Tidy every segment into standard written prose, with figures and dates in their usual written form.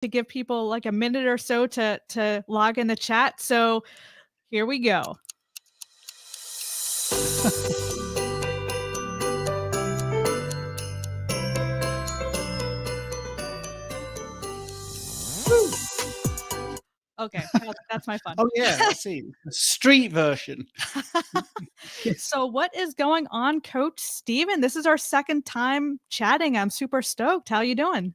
to give people like a minute or so to log in the chat. So here we go. Okay, that's my fun. Oh yeah, I see. The street version. So what is going on, Coach Steven? This is our second time chatting. I'm super stoked. How you doing?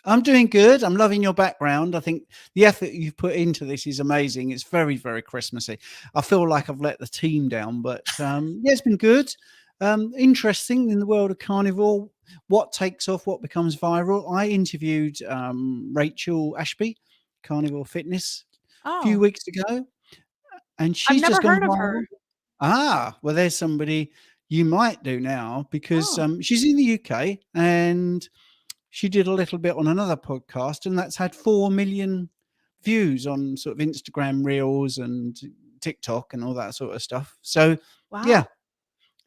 I'm doing good. I'm loving your background. I think the effort you've put into this is amazing. It's very, very Christmassy. I feel like I've let the team down, but yeah, it's been good. Interesting in the world of carnivore. What takes off? What becomes viral? I interviewed Rachel Ashby, Carnivore Fitness, a few weeks ago, and she's I've never just gone heard of viral. her. Well, there's somebody you might do now because Oh. she's in the UK and she did a little bit on another podcast, and that's had 4 million views on sort of Instagram Reels and TikTok and all that sort of stuff. So, yeah,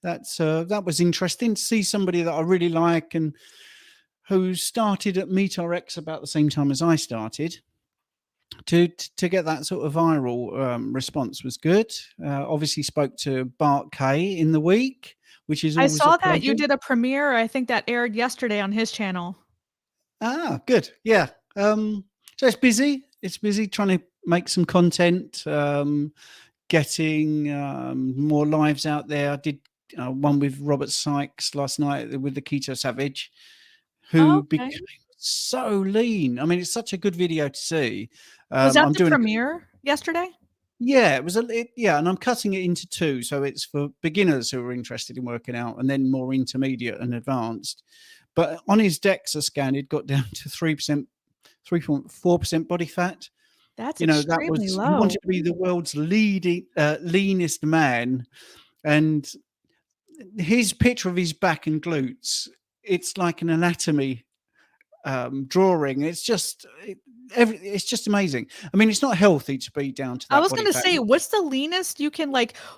Wow. that was interesting to see somebody that I really like and who started at MeatRx about the same time as I started. To get that sort of viral response was good. Obviously spoke to Bart Kay in the week, which is I always a saw that you pleasure. did a premiere. I think that aired yesterday on his channel. Good. Yeah. So it's busy. It's busy trying to make some content, getting more lives out there. I did one with Robert Sykes last night with the Keto Savage, who became so lean. I mean, it's such a good video to see. Was that I'm the doing premiere yesterday? Yeah, it was and I'm cutting it into two, so it's for beginners who are interested in working out, and then more intermediate and advanced. But on his DEXA scan, it got down to 3%, 3.4% body fat. That's That extremely was he low. wanted to be the world's leanest man, and his picture of his back and glutes, it's like an anatomy drawing. It's just amazing. I mean, it's not healthy to be down to I that was body gonna fat. say, what's the leanest you can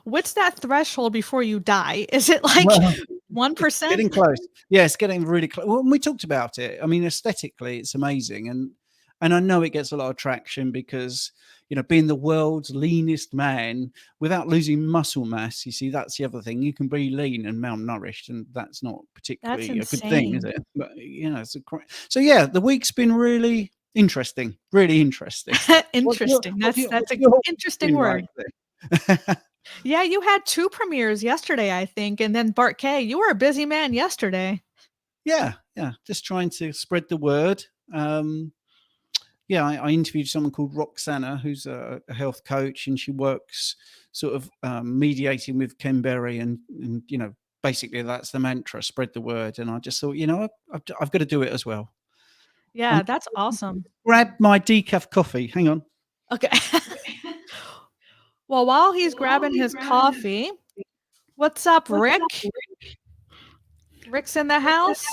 what's that threshold before you die? Is it like Well, 1%? getting close. Yeah, it's getting really close. Well, we talked about it. I mean, aesthetically, it's amazing, and I know it gets a lot of traction because being the world's leanest man without losing muscle mass. You see, that's the other thing. You can be lean and malnourished, and that's not That's particularly a good thing, is insane. it? But so yeah, the week's been really interesting. Really interesting. Interesting. That's What's an your week interesting been like word. then? Yeah, you had 2 premieres yesterday, I think, and then Bart K. You were a busy man yesterday. Yeah, just trying to spread the word. I interviewed someone called Roxana, who's a health coach, and she works sort of mediating with Ken Berry, and basically that's the mantra: spread the word. And I just thought, I've got to do it as well. Yeah, that's awesome. Grab my decaf coffee. Hang on. Okay. Well, while he's grabbing his coffee, what's up, Rick? Rick's in the house.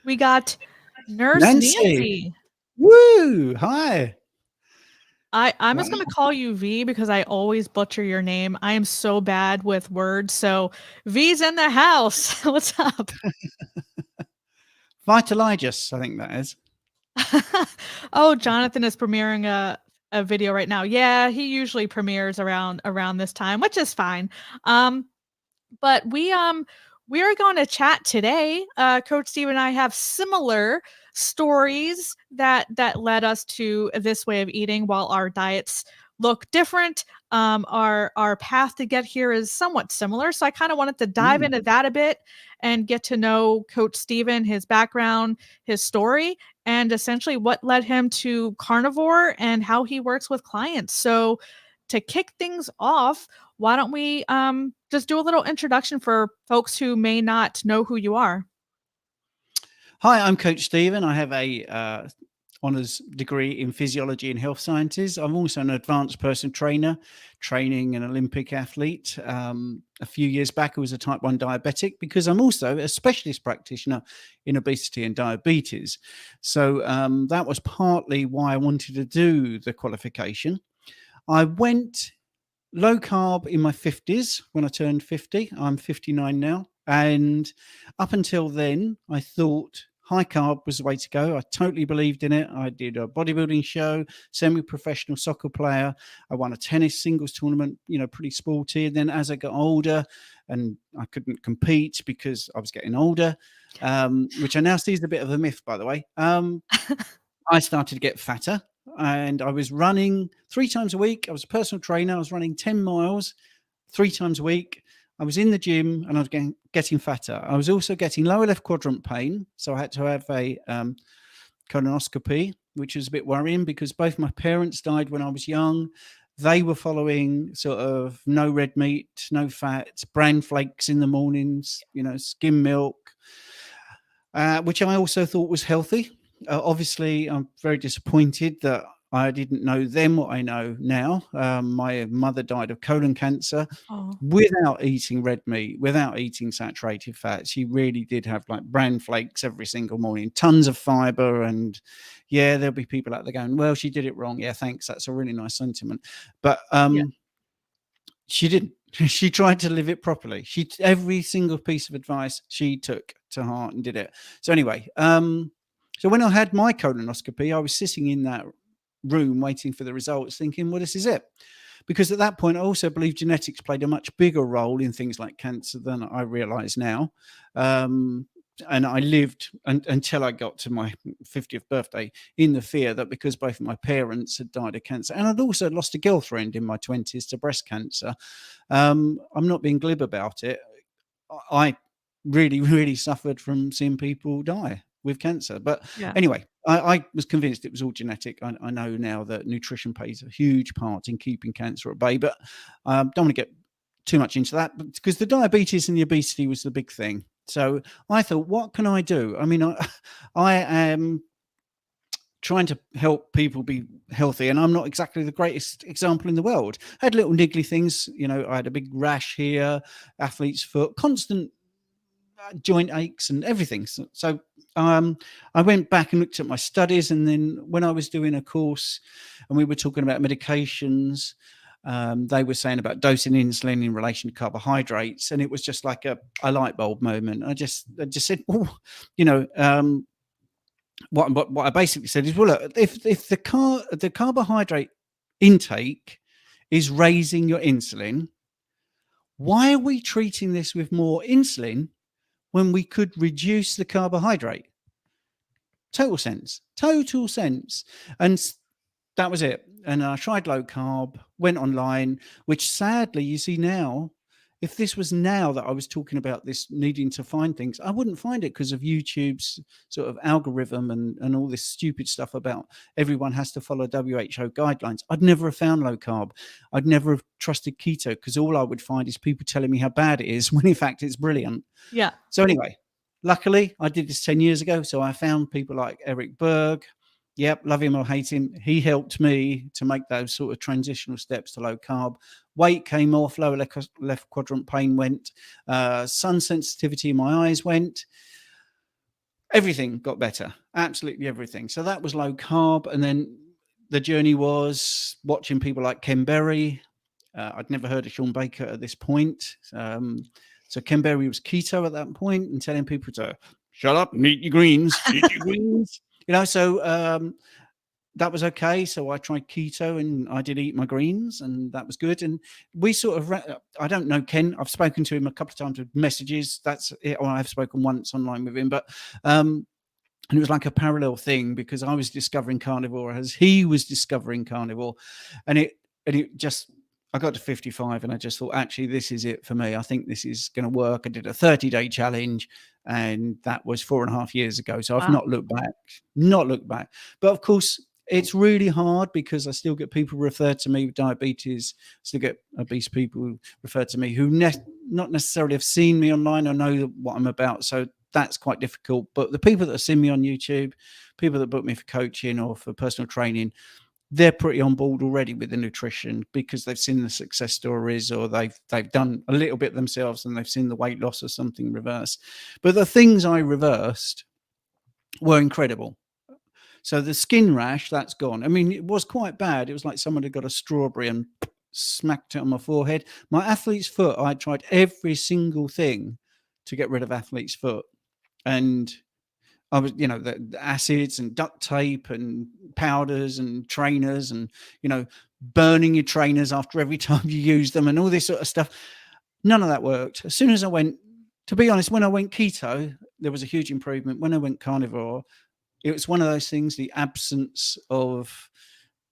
We got Nurse Nancy. Woo! Hi. I'm just gonna call you V because I always butcher your name. I am so bad with words. So V's in the house. What's up? Vitaligus, I think that is. Oh, Jonathan is premiering a video right now. Yeah, he usually premieres around this time, which is fine. But we are going to chat today. Coach Steve and I have similar stories that led us to this way of eating. While our diets look different, our path to get here is somewhat similar. So I kind of wanted to dive into that a bit and get to know Coach Steven, his background, his story, and essentially what led him to carnivore and how he works with clients. So to kick things off, why don't we just do a little introduction for folks who may not know who you are? Hi, I'm Coach Steven. I have a honours degree in physiology and health sciences. I'm also an advanced personal trainer, training an Olympic athlete. A few years back, I was a type 1 diabetic because I'm also a specialist practitioner in obesity and diabetes. So that was partly why I wanted to do the qualification. I went low carb in my 50s when I turned 50. I'm 59 now. And up until then, I thought high carb was the way to go. I totally believed in it. I did a bodybuilding show, semi-professional soccer player. I won a tennis singles tournament, pretty sporty. And then as I got older, and I couldn't compete because I was getting older, which I now see is a bit of a myth, by the way. I started to get fatter, and I was running 3 times a week. I was a personal trainer. I was running 10 miles 3 times a week. I was in the gym, and I was getting fatter. I was also getting lower left quadrant pain, so I had to have a colonoscopy, which was a bit worrying because both my parents died when I was young. They were following sort of no red meat, no fat, bran flakes in the mornings, skim milk, which I also thought was healthy. Obviously, I'm very disappointed that I didn't know then what I know now. My mother died of colon cancer without eating red meat, without eating saturated fat. She really did have like bran flakes every single morning, tons of fiber. And yeah, there'll be people out there going, well, she did it wrong. Yeah, thanks. That's a really nice sentiment. But she didn't. She tried to live it properly. Every single piece of advice she took to heart and did it. So anyway, so when I had my colonoscopy, I was sitting in that room waiting for the results thinking, well, this is it. Because at that point, I also believe genetics played a much bigger role in things like cancer than I realize now. And I lived until I got to my 50th birthday in the fear that because both of my parents had died of cancer, and I'd also lost a girlfriend in my 20s to breast cancer. I'm not being glib about it. I really, really suffered from seeing people die with cancer. But anyway, I was convinced it was all genetic. I know now that nutrition plays a huge part in keeping cancer at bay, but don't want to get too much into that because the diabetes and the obesity was the big thing. So I thought, what can I do? I mean, I am trying to help people be healthy, and I'm not exactly the greatest example in the world. I had little niggly things, I had a big rash here, athlete's foot, constant joint aches and everything. So I went back and looked at my studies, and then when I was doing a course and we were talking about medications, they were saying about dosing insulin in relation to carbohydrates, and it was just like a light bulb moment. I just said, oh, what I basically said is, well, look, if the carbohydrate intake is raising your insulin, why are we treating this with more insulin when we could reduce the carbohydrate? Total sense. And that was it. And I tried low carb, went online, which sadly, you see now, if this was now that I was talking about this needing to find things, I wouldn't find it because of YouTube's sort of algorithm and all this stupid stuff about everyone has to follow WHO guidelines. I'd never have found low carb. I'd never have trusted keto because all I would find is people telling me how bad it is when in fact it's brilliant. Yeah. So anyway, luckily I did this 10 years ago. So I found people like Eric Berg. Yep, love him or hate him. He helped me to make those sort of transitional steps to low carb. Weight came off, lower left quadrant pain went, sun sensitivity in my eyes went. Everything got better, absolutely everything. So that was low carb. And then the journey was watching people like Ken Berry. I'd never heard of Sean Baker at this point. So Ken Berry was keto at that point and telling people to shut up and eat your greens, eat your greens. So that was okay. So I tried keto and I did eat my greens, and that was good. And we sort of, I don't know Ken. I've spoken to him a couple of times with messages. That's it. Or I've spoken once online with him, but and it was like a parallel thing because I was discovering carnivore as he was discovering carnivore, and it just. I got to 55 and I just thought, actually, this is it for me. I think this is going to work. I did a 30-day challenge, and that was 4.5 years ago. So I've not looked back. But of course, it's really hard because I still get people referred to me with diabetes, still get obese people referred to me who not necessarily have seen me online or know what I'm about. So that's quite difficult. But the people that have seen me on YouTube, people that book me for coaching or for personal training, they're pretty on board already with the nutrition because they've seen the success stories or they've done a little bit themselves and they've seen the weight loss or something reverse. But the things I reversed were incredible. So the skin rash, that's gone. I mean, it was quite bad. It was like someone had got a strawberry and smacked it on my forehead. My athlete's foot, I tried every single thing to get rid of athlete's foot. And I was, the acids and duct tape and powders and trainers and, burning your trainers after every time you use them and all this sort of stuff. None of that worked. As soon as I went, to be honest, when I went keto, there was a huge improvement. When I went carnivore, it was one of those things, the absence of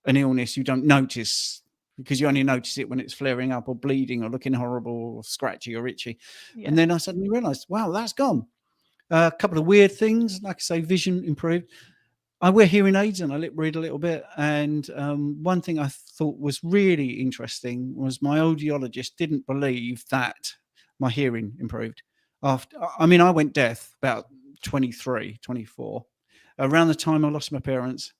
an illness you don't notice, because you only notice it when it's flaring up or bleeding or looking horrible or scratchy or itchy. Yeah. And then I suddenly realized, wow, that's gone. A couple of weird things, like I say, vision improved. I wear hearing aids and I lip read a little bit. And one thing I thought was really interesting was my audiologist didn't believe that my hearing improved. I went deaf about 23, 24, around the time I lost my parents.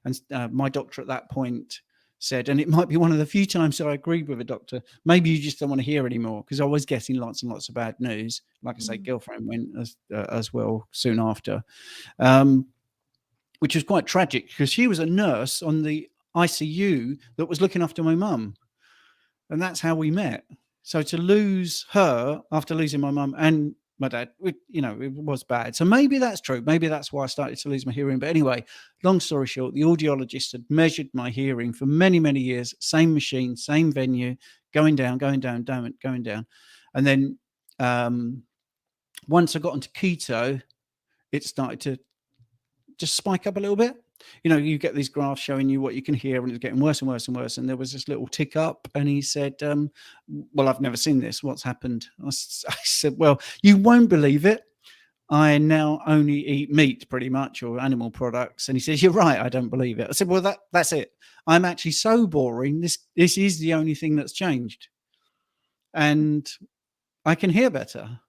And my doctor at that point said, and it might be one of the few times I agreed with a doctor, maybe you just don't want to hear anymore, because I was getting lots and lots of bad news. Like I say, girlfriend went as well soon after, which was quite tragic, because she was a nurse on the ICU that was looking after my mum. And that's how we met. So to lose her after losing my mum and my dad, it was bad. So maybe that's true. Maybe that's why I started to lose my hearing. But anyway, long story short, the audiologist had measured my hearing for many, many years. Same machine, same venue, going down, going down, going down. And then once I got onto keto, it started to just spike up a little bit. You get these graphs showing you what you can hear, and it's getting worse and worse and worse. And there was this little tick up, and he said, well, I've never seen this. What's happened? I said, well, you won't believe it. I now only eat meat, pretty much, or animal products. And he says, you're right, I don't believe it. I said, well, that's it. I'm actually so boring. This is the only thing that's changed. And I can hear better.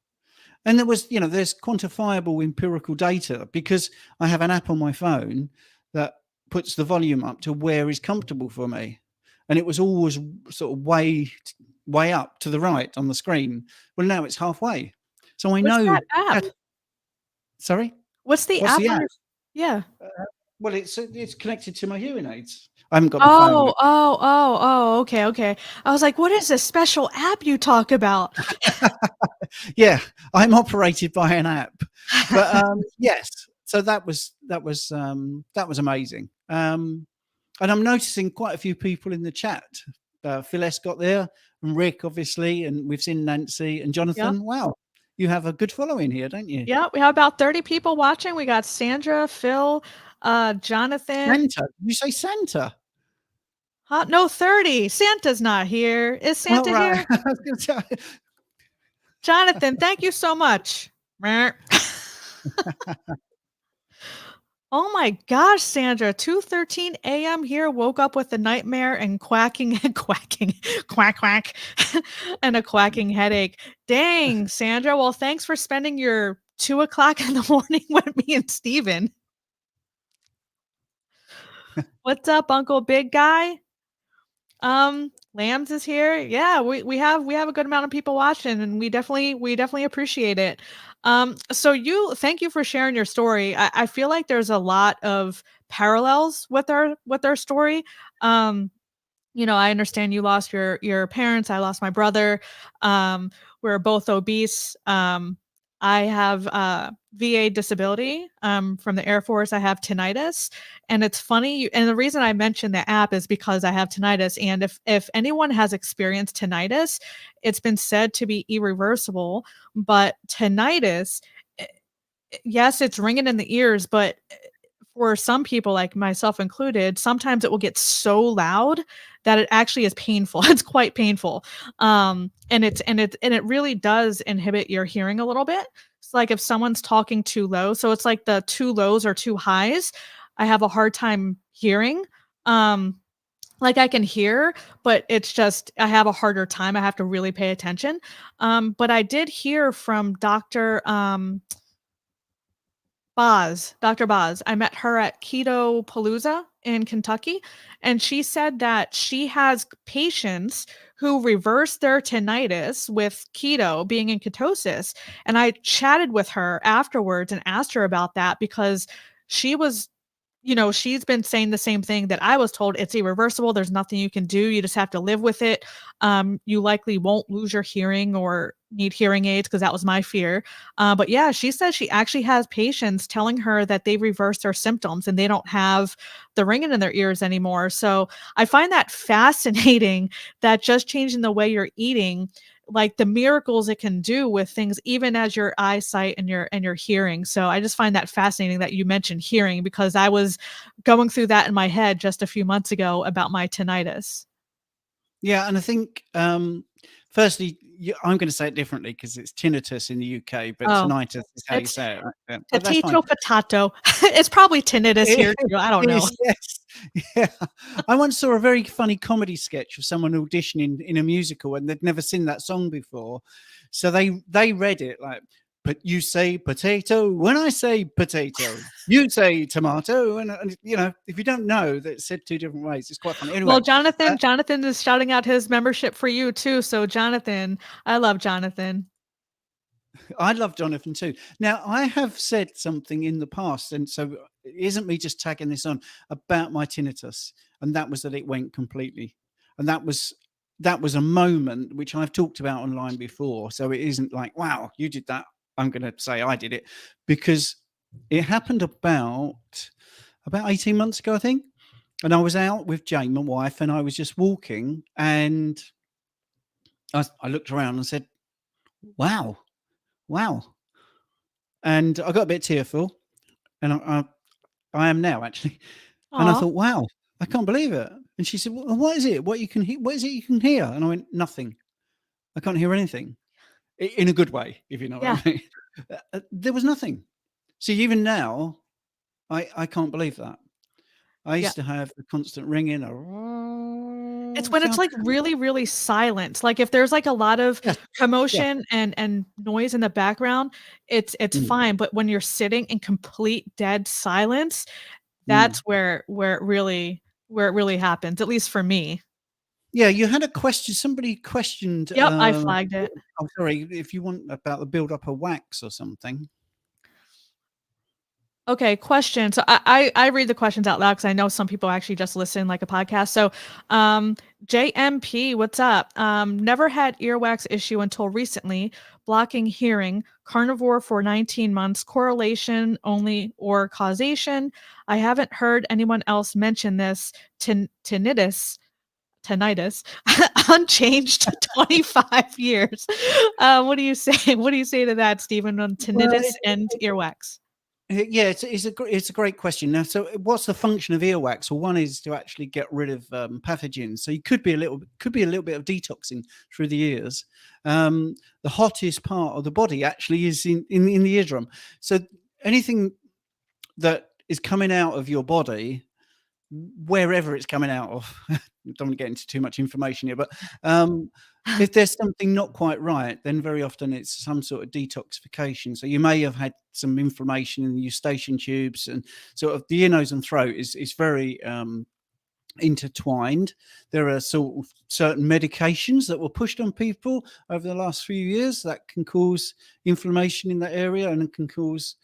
And there was, there's quantifiable empirical data, because I have an app on my phone that puts the volume up to where is comfortable for me. And it was always sort of way up to the right on the screen. Well, now it's halfway. So I What's know. that app? Sorry? What's the What's app the on app? your? Yeah. Well, it's connected to my hearing aids. I haven't got the phone. Okay. I was like, what is this special app you talk about? Yeah, I'm operated by an app. But yes, so that was amazing. And I'm noticing quite a few people in the chat. Phil S got there, and Rick, obviously, and we've seen Nancy and Jonathan. Yep. Wow, you have a good following here, don't you? Yeah, we have about 30 people watching. We got Sandra, Phil, Jonathan. Santa? Did you say Santa? No, 30. Santa's not here. Is Oh, Santa right. here? I was gonna say, Jonathan, thank you so much. Oh my gosh, Sandra, 2:13 a.m. here, woke up with a nightmare and quacking and quacking, quack, quack, and a quacking headache. Dang, Sandra. Well, thanks for spending your 2 o'clock in the morning with me and Steven. What's up, Uncle Big Guy? Lambs is here. Yeah, we have a good amount of people watching, and we definitely appreciate it. So thank you for sharing your story. I feel like there's a lot of parallels with our story. I understand you lost your parents. I lost my brother. We're both obese. I have VA disability from the Air Force. I have tinnitus, and it's funny. And the reason I mentioned the app is because I have tinnitus. And if anyone has experienced tinnitus, it's been said to be irreversible. But tinnitus, yes, it's ringing in the ears, but for some people, like myself included, sometimes it will get so loud that it actually is painful. It's quite painful. And it really does inhibit your hearing a little bit. It's like if someone's talking too low, so it's like the too lows or too highs. I have a hard time hearing. Like I can hear, but it's just I have a harder time. I have to really pay attention. But I did hear from Dr. Boz. I met her at Keto Palooza in Kentucky, and she said that she has patients who reverse their tinnitus with keto, being in ketosis. And I chatted with her afterwards and asked her about that, because she was she's been saying the same thing that I was told. It's irreversible. There's nothing you can do. You just have to live with it. You likely won't lose your hearing or need hearing aids because that was my fear. But yeah, she says she actually has patients telling her that they reversed their symptoms and they don't have the ringing in their ears anymore. So I find that fascinating that just changing the way you're eating, like the miracles it can do with things even as your eyesight and your hearing. So I just find that fascinating that you mentioned hearing because I was going through that in my head just a few months ago about my tinnitus. Yeah, and I think, firstly, I'm going to say it differently because it's tinnitus in the UK, but Oh, tinnitus is how you it's say it, right? Yeah, but that's fine. potato potato. It's probably tinnitus It here too. I don't know. is, yes. Yeah. I once saw a very funny comedy sketch of someone auditioning in a musical and they'd never seen that song before. So they read it like, but you say potato when I say potato. You say tomato, and if you don't know that it's said two different ways, it's quite funny. Well, Anyway, Jonathan is shouting out his membership for you too. So Jonathan, I love Jonathan. I love Jonathan too. Now, I have said something in the past, and so it isn't me just tagging this on about my tinnitus, and that was that it went completely, and that was a moment which I've talked about online before. So it isn't like, wow, you did that. I'm going to say I did it because it happened about 18 months ago, I think, and I was out with Jane, my wife, and I was just walking, and I looked around and said, wow, wow. And I got a bit tearful, and I am now actually. And I Aw, thought, wow, I can't believe it. And she said, well, what is it? What you can hear? What is it you can hear? And I went, nothing. I can't hear anything in a good way, if you know what yeah, I mean. There was nothing. See, even now, I can't believe that. I yeah. used to have the constant ringing, It's a when it's, sound. like, really, really silent. Like, if there's, like, a lot of Yes, yeah. commotion and noise in the background, it's Mm, fine, but when you're sitting in complete dead silence, that's mm. where it really happens, at least for me. Yeah, you had a question. Somebody questioned. Yep, I flagged it. Oh, sorry. If you want about the build up of wax or something. Okay, question. So I read the questions out loud because I know some people actually just listen like a podcast. So, JMP, what's up? Never had earwax issue until recently. Blocking hearing. Carnivore for 19 months. Correlation only or causation. I haven't heard anyone else mention this. Tinnitus, unchanged 25 years. What do you say? What do you say to that, Stephen, on Well, tinnitus and earwax? Yeah, it's a great question. Now, so what's the function of earwax? Well, one is to actually get rid of pathogens. So you could be a little bit of detoxing through the ears. The hottest part of the body actually is in the eardrum. So anything that is coming out of your body, wherever it's coming out of, don't want to get into too much information here, but if there's something not quite right, then very often it's some sort of detoxification. So you may have had some inflammation in the eustachian tubes, and sort of the ear, nose, and throat is very intertwined. There are sort of certain medications that were pushed on people over the last few years that can cause inflammation in that area and can cause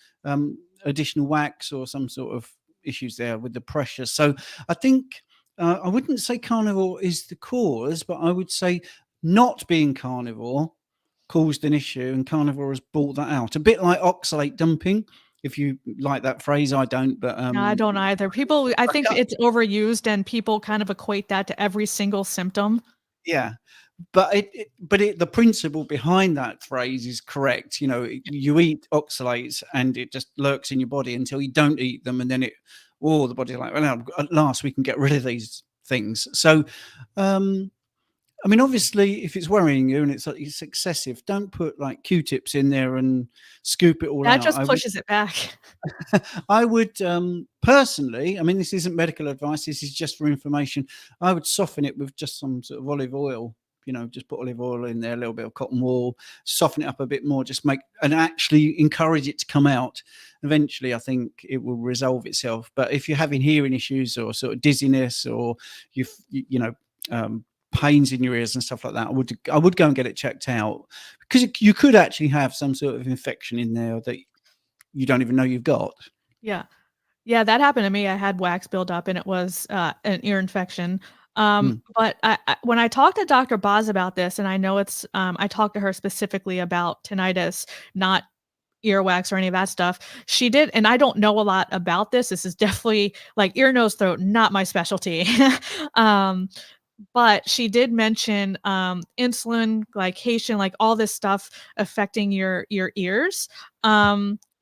additional wax or some sort of issues there with the pressure. So I think I wouldn't say carnivore is the cause, but I would say not being carnivore caused an issue, and carnivore has brought that out. A bit like oxalate dumping, if you like that phrase. I don't, but No, I don't either. People I I think can't- it's overused and people kind of equate that to every single symptom. yeah. But the principle behind that phrase is correct. You eat oxalates and it just lurks in your body until you don't eat them, and then the body's like, well, now at last we can get rid of these things. So, I mean, obviously, if it's worrying you and it's excessive, don't put like Q-tips in there and scoop it all That out. just pushes it back. I would personally, I mean, this isn't medical advice, this is just for information. I would soften it with just some sort of olive oil. Just put olive oil in there, a little bit of cotton wool, soften it up a bit more, just make and actually encourage it to come out. Eventually, I think it will resolve itself. But if you're having hearing issues or sort of dizziness, or um, pains in your ears and stuff like that, I would go and get it checked out, because you could actually have some sort of infection in there that you don't even know you've got. Yeah. Yeah, that happened to me. I had wax buildup, and it was, an ear infection. Mm. But when I talked to Dr. Boz about this, and I know I talked to her specifically about tinnitus, not earwax or any of that stuff. She did, and I don't know a lot about this. This is definitely like ear, nose, throat, not my specialty. um, but she did mention insulin, glycation, like all this stuff affecting your ears.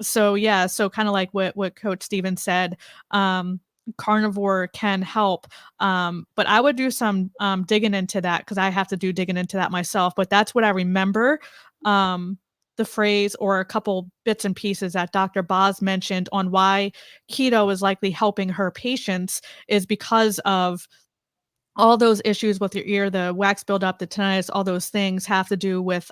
So yeah, so kind of like what Coach Steven said. Carnivore can help, but I would do some digging into that because I have to do digging into that myself. But that's what I remember. Um, the phrase or a couple bits and pieces that Dr. Boz mentioned on why keto is likely helping her patients is because of all those issues with your ear, the wax buildup, the tinnitus, all those things have to do with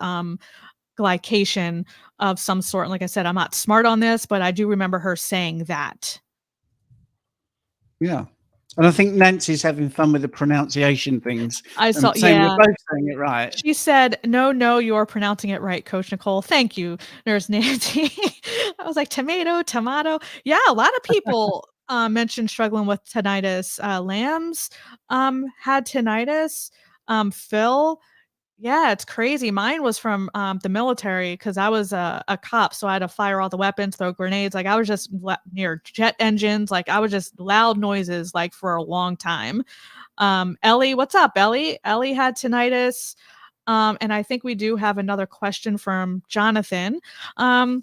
glycation of some sort. And like I said, I'm not smart on this, but I do remember her saying that. Yeah. And I think Nancy's having fun with the pronunciation things I saw, and saying we're yeah. both saying it right. She said, "No, no, you're pronouncing it right, Coach Nicole. Thank you, Nurse Nancy." I was like, "Tomato, tomato." Yeah, a lot of people mentioned struggling with tinnitus. Lambs had tinnitus. Phil, yeah, it's crazy. Mine was from, the military because I was a cop, so I had to fire all the weapons, throw grenades, like, I was just near jet engines, like, I was just loud noises, like, for a long time. Ellie, what's up, Ellie? Ellie had tinnitus, and I think we do have another question from Jonathan. Um,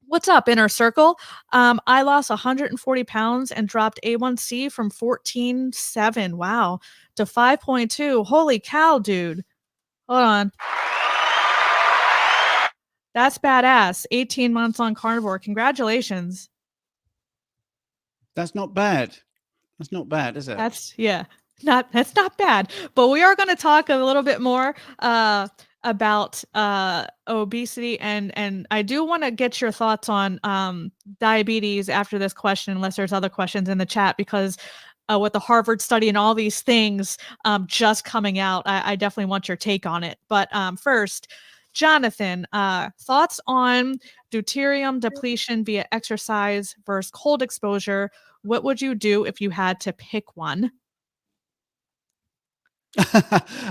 what's up, Inner Circle? I lost 140 pounds and dropped A1C from 14.7, wow, to 5.2. Holy cow, dude. Hold on. That's badass. 18 months on carnivore. Congratulations. That's not bad. That's not bad, is it? That's yeah. That's not bad. But we are gonna talk a little bit more about obesity, and I do want to get your thoughts on diabetes after this question, unless there's other questions in the chat, because with the Harvard study and all these things just coming out, I definitely want your take on it. But first, Jonathan, thoughts on deuterium depletion via exercise versus cold exposure? What would you do if you had to pick one?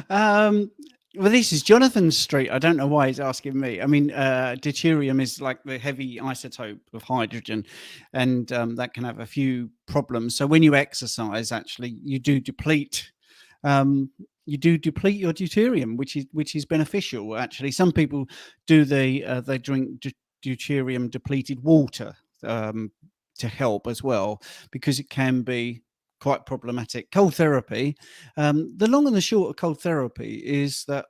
um, well, this is Jonathan's street. I don't know why he's asking me. I mean, deuterium is like the heavy isotope of hydrogen, and that can have a few problems. So when you exercise, actually, you do deplete. You do deplete your deuterium, which is beneficial. Actually, some people do they drink deuterium depleted water to help as well, because it can be quite problematic. Cold therapy, the long and the short of cold therapy is that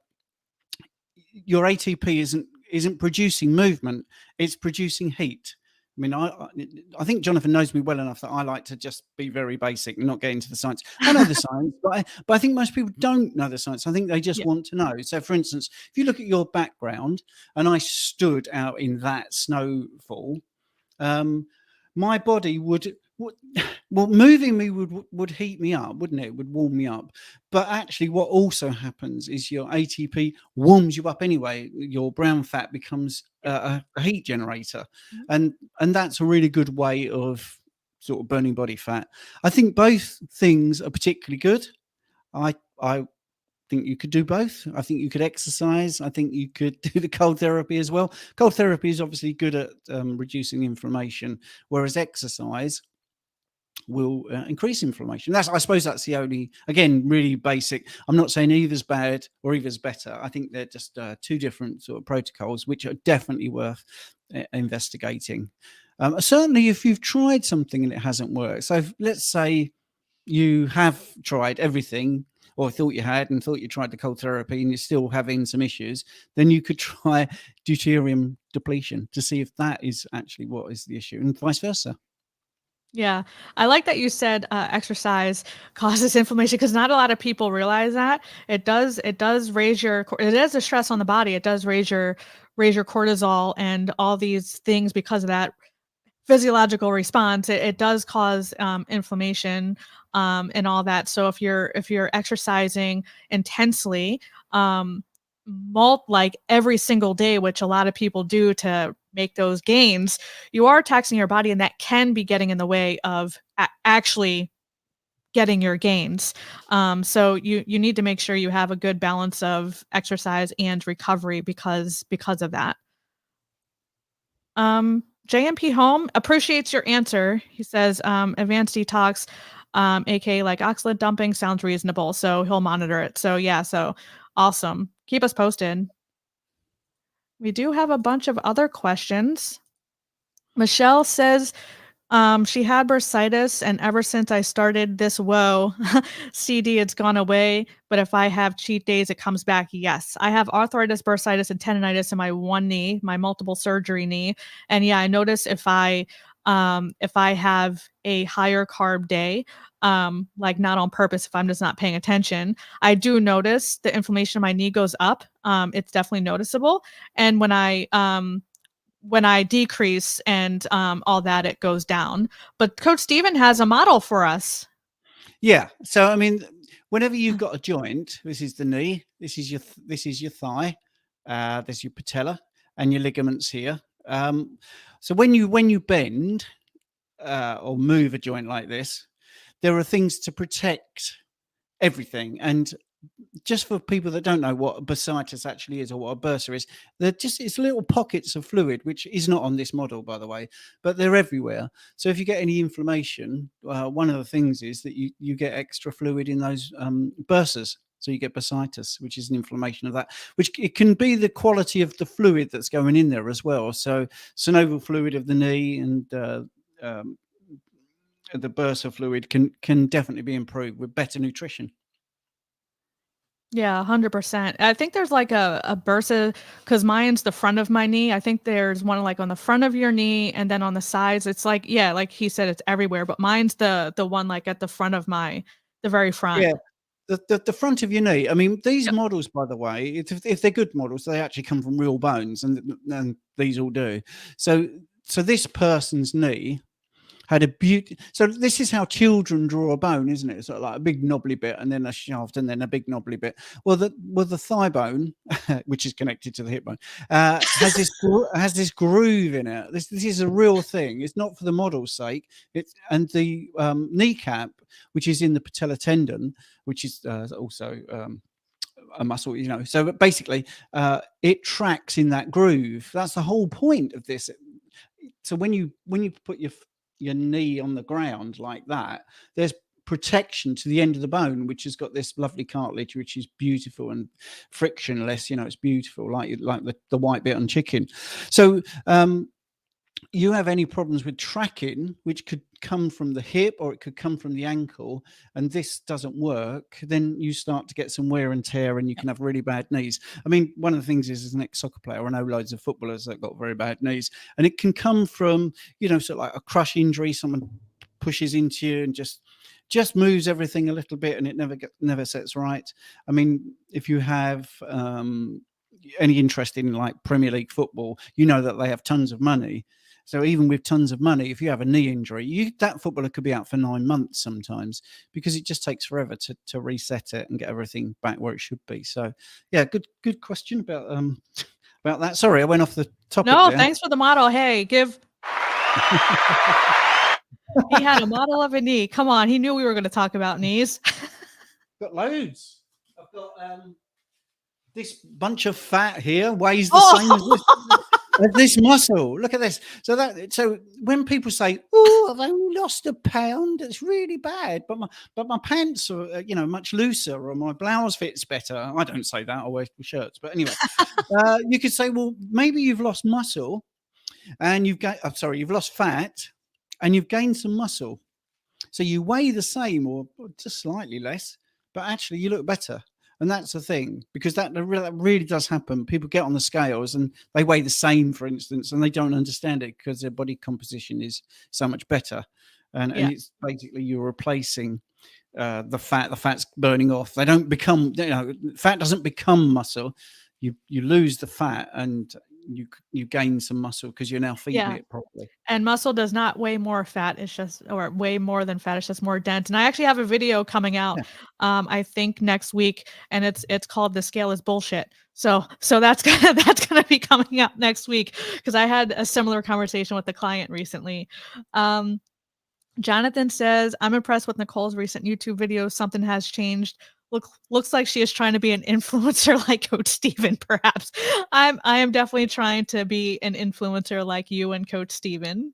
your ATP isn't producing movement; it's producing heat. I mean, I think Jonathan knows me well enough that I like to just be very basic and not get into the science. I know the science, but I think most people don't know the science. I think they just Yeah. want to know. So, for instance, if you look at your background, and I stood out in that snowfall, um, my body would well, moving me would heat me up, wouldn't it? It would warm me up. But actually, what also happens is your ATP warms you up anyway. Your brown fat becomes a heat generator, Mhm. and that's a really good way of sort of burning body fat. I think both things are particularly good. I think you could do both. I think you could exercise. I think you could do the cold therapy as well. Cold therapy is obviously good at reducing inflammation, whereas exercise will increase inflammation. I suppose that's the only, again, really basic. I'm not saying either's bad or either's better. I think they're just two different sort of protocols, which are definitely worth investigating. Certainly, if you've tried something and it hasn't worked. So let's say you have tried everything, or thought you had, and thought you tried the cold therapy and you're still having some issues, then you could try deuterium depletion to see if that is actually what is the issue, and vice versa. Yeah. I like that you said exercise causes inflammation because not a lot of people realize that. It does raise it is a stress on the body. It does raise your cortisol and all these things because of that physiological response. It does cause inflammation and all that. So if you're exercising intensely, um, like every single day, which a lot of people do to make those gains, you are taxing your body, and that can be getting in the way of actually getting your gains. So you need to make sure you have a good balance of exercise and recovery because of that. JMP Home appreciates your answer. He says, advanced detox, aka like oxalate dumping, sounds reasonable. So he'll monitor it. So yeah, so awesome. Keep us posted. We do have a bunch of other questions. Michelle says, she had bursitis, and ever since I started this CD, it's gone away. But if I have cheat days, it comes back. Yes, I have arthritis, bursitis, and tendonitis in my one knee, my multiple surgery knee. And yeah, I notice if I have a higher carb day, like not on purpose, if I'm just not paying attention, I do notice the inflammation in my knee goes up. It's definitely noticeable. And when I decrease and all that, it goes down. But Coach Steven has a model for us. Yeah. So I mean, whenever you've got a joint, this is the knee, this is your thigh, there's your patella, and your ligaments here. So when you bend or move a joint like this, there are things to protect everything. And just for people that don't know what bursitis actually is or what a bursa is, it's little pockets of fluid, which is not on this model, by the way, but they're everywhere. So if you get any inflammation, one of the things is that you get extra fluid in those bursas. So you get bursitis, which is an inflammation of that, which it can be the quality of the fluid that's going in there as well. So synovial fluid of the knee and the bursa fluid can definitely be improved with better nutrition. Yeah, 100%. I think there's like a bursa, because mine's the front of my knee. I think there's one like on the front of your knee, and then on the sides. It's like, yeah, like he said, it's everywhere. But mine's the one like at the front of the very front. Yeah. The front of your knee. I mean, these Yep. models, by the way, if they're good models, they actually come from real bones, and these all do. So this person's knee had a beauty. So this is how children draw a bone, isn't it? It's sort of like a big knobbly bit, and then a shaft, and then a big knobbly bit. Well, the thigh bone, which is connected to the hip bone, has this groove in it. This is a real thing. It's not for the model's sake. And the kneecap, which is in the patella tendon, which is also a muscle, so basically it tracks in that groove. That's the whole point of this. So when you put your knee on the ground like that, there's protection to the end of the bone, which has got this lovely cartilage, which is beautiful and frictionless. It's beautiful, like the white bit on chicken. So you have any problems with tracking, which could come from the hip or it could come from the ankle, and this doesn't work, then you start to get some wear and tear, and you can have really bad knees. I mean, one of the things is, as an ex-soccer player, I know loads of footballers that got very bad knees, and it can come from, sort of like a crush injury. Someone pushes into you and just moves everything a little bit, and it never sets right. I mean, if you have any interest in like Premier League football, that they have tons of money. So even with tons of money, if you have a knee injury, that footballer could be out for 9 months sometimes, because it just takes forever to reset it and get everything back where it should be. So yeah, good question about that. Sorry, I went off the topic No, there. thanks for the model. Hey, give. He had a model of a knee. Come on, he knew we were going to talk about knees. Got loads. I've got this bunch of fat here weighs the same as this muscle. Look at this. So when people say, "Oh, I've only lost a pound," it's really bad. But my pants are much looser, or my blouse fits better. I don't say that. I wear shirts. But anyway, you could say, well, maybe you've lost muscle, and you've lost fat, and you've gained some muscle. So you weigh the same or just slightly less, but actually you look better. And that's the thing, because that really does happen. People get on the scales and they weigh the same, for instance, and they don't understand it because their body composition is so much better. And it's basically you're replacing the fat. The fat's burning off. They don't become, fat doesn't become muscle. You lose the fat, and you gain some muscle because you're now feeding Yeah. it properly. And muscle does not weigh more fat, it's just or weigh more than fat, it's just more dense, and I actually have a video coming out, Yeah. I think next week, and it's called "The Scale is Bullshit." So that's gonna that's gonna be coming out next week because I had a similar conversation with a client recently. Um, Jonathan says, "I'm impressed with Nicole's recent YouTube videos, something has changed. Looks like she is trying to be an influencer like Coach Steven, perhaps." I am definitely trying to be an influencer like you and Coach Steven.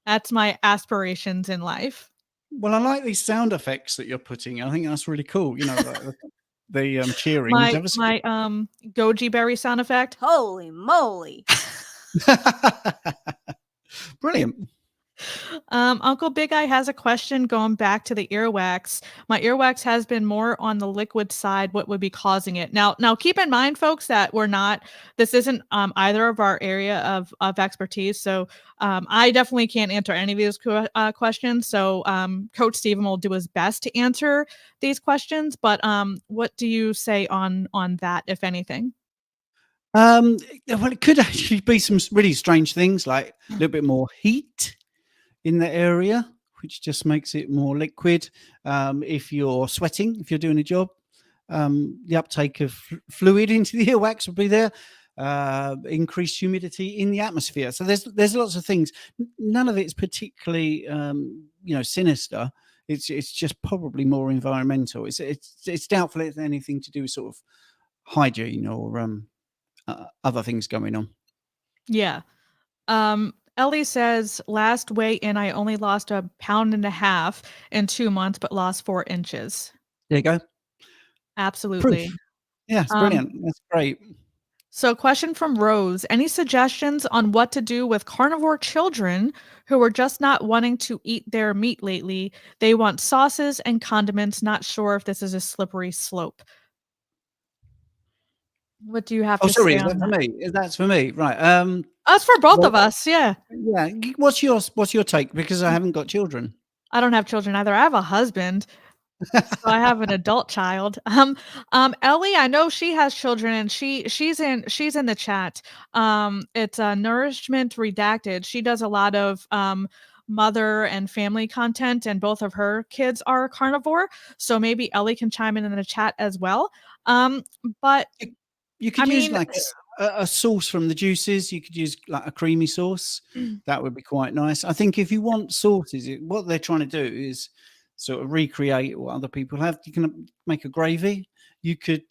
That's my aspirations in life. Well, I like these sound effects that you're putting. I think that's really cool. You know, like the cheering. My my, goji berry sound effect. Holy moly. Brilliant. Uncle Big Eye has a question going back to the earwax. My earwax has been more on the liquid side. What would be causing it? Now keep in mind, folks, that this isn't either of our area of expertise. So I definitely can't answer any of these questions. So Coach Stephen will do his best to answer these questions. But what do you say on that, if anything? Well, it could actually be some really strange things, like a little bit more heat in the area, which just makes it more liquid. If you're sweating, if you're doing a job, the uptake of fluid into the earwax would be there. Increased humidity in the atmosphere. So there's lots of things. None of it's particularly sinister. It's just probably more environmental. It's doubtful it's anything to do with sort of hygiene or other things going on. Yeah. Ellie says, last weigh in, I only lost 1.5 pounds in 2 months, but lost 4 inches. There you go. Proof. Absolutely. Yeah, it's Um, brilliant. That's great. So, question from Rose. Any suggestions on what to do with carnivore children who are just not wanting to eat their meat lately? They want sauces and condiments. Not sure if this is a slippery slope. What do you have Oh, to sorry, say is that on for that? me? That's for me, right? That's for both Well, of us. Yeah. yeah. What's your take? Because I haven't got children. I don't have children either. I have a husband. So I have an adult child. Ellie, I know she has children, and she's in the chat. It's Nourishment Redacted. She does a lot of mother and family content, and both of her kids are carnivore. So maybe Ellie can chime in the chat as well. But You I could use mean, like a sauce from the juices. You could use like a creamy sauce. That would be quite nice. I think if you want sauces, what they're trying to do is sort of recreate what other people have. You can make a gravy. You could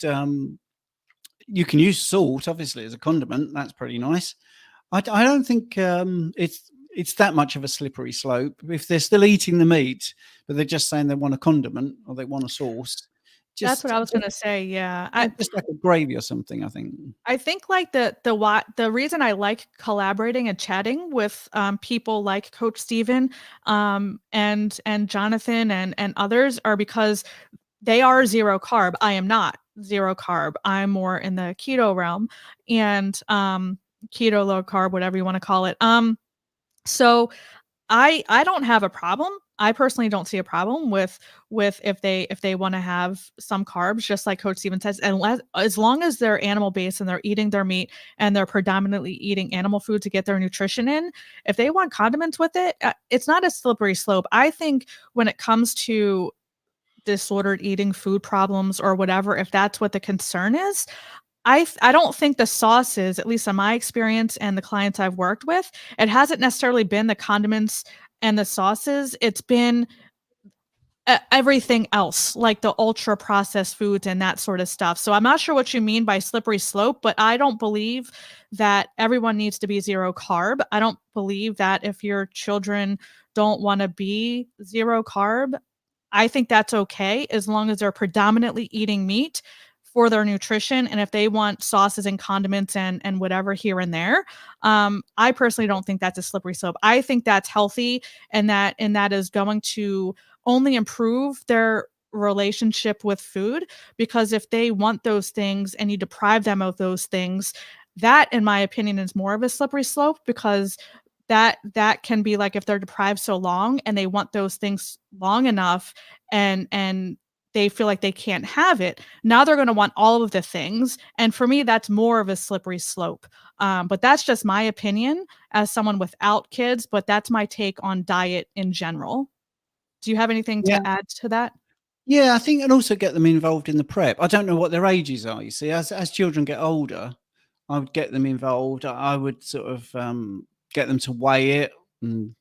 you can use salt, obviously, as a condiment. That's pretty nice. I don't think it's that much of a slippery slope. If they're still eating the meat, but they're just saying they want a condiment or they want a sauce, that's what just I was gonna say. Yeah, just like a gravy or something, I think. I think like the reason I like collaborating and chatting with people like Coach Steven and Jonathan and others are because they are zero carb. I am not zero carb. I'm more in the keto realm and keto low carb, whatever you want to call it. So I don't have a problem. I personally don't see a problem with if they wanna have some carbs, just like Coach Steven says, unless as long as they're animal based and they're eating their meat and they're predominantly eating animal food to get their nutrition in. If they want condiments with it, it's not a slippery slope. I think when it comes to disordered eating, food problems, or whatever, if that's what the concern is, I don't think the sauces, at least in my experience and the clients I've worked with, it hasn't necessarily been the condiments and the sauces. It's been everything else, like the ultra processed foods and that sort of stuff. So I'm not sure what you mean by slippery slope, but I don't believe that everyone needs to be zero carb. I don't believe that if your children don't want to be zero carb, I think that's okay as long as they're predominantly eating meat for their nutrition. And if they want sauces and condiments and whatever here and there, I personally don't think that's a slippery slope. I think that's healthy and that is going to only improve their relationship with food because if they want those things and you deprive them of those things, that in my opinion is more of a slippery slope because that can be like if they're deprived so long and they want those things long enough and they feel like they can't have it. Now they're going to want all of the things. And for me, that's more of a slippery slope. But that's just my opinion as someone without kids, but that's my take on diet in general. Do you have anything Yeah. to add to that? Yeah, I think, and also get them involved in the prep. I don't know what their ages are. You see, as children get older, I would get them involved. I would sort of get them to weigh it, and